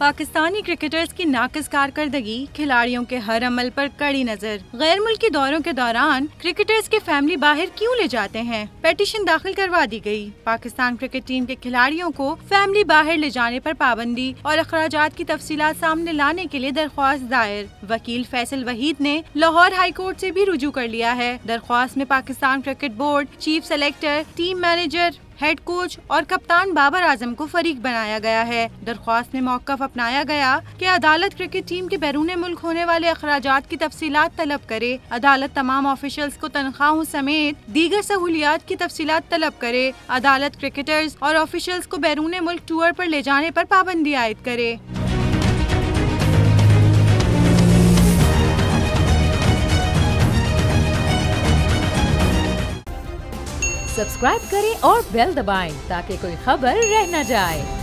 Pakistani cricketers की नाकिस कारकर्दगी, खिलाड़ियों के हर अमल पर कड़ी नजर। गैर मुल्की दौरों के दौरान क्रिकेटर्स के फैमिली बाहर क्यों ले जाते हैं? पेटिशन दाखिल करवा दी गई। पाकिस्तान क्रिकेट टीम के खिलाड़ियों को फैमिली बाहर ले जाने पर पाबंदी और अखराजात की तफसीलात सामने लाने के लिए दरख्वास्त दायर। वकील फैसल वहीद ने लाहौर हाई कोर्ट से भी रुजू कर लिया है। दरख्वास्त में Pakistan cricket board, chief selector, team manager, head coach और कप्तान बाबर आजम को फरीक बनाया गया है। दरख्वास्त में मौक़िफ़ अपनाया गया कि अदालत क्रिकेट टीम के बैरून मुल्क होने वाले अखराजात की तफसीलात तलब करे। अदालत तमाम ऑफिशियल्स को तनख्वाहों समेत दीगर सहूलियात की तफसीलात तलब करे। अदालत क्रिकेटर्स और ऑफिशियल्स को बैरून मुल्क टूर पर ले जाने पर पाबंदी आयद करे। सब्सक्राइब करें और बेल दबाएं ताकि कोई खबर रह न जाए।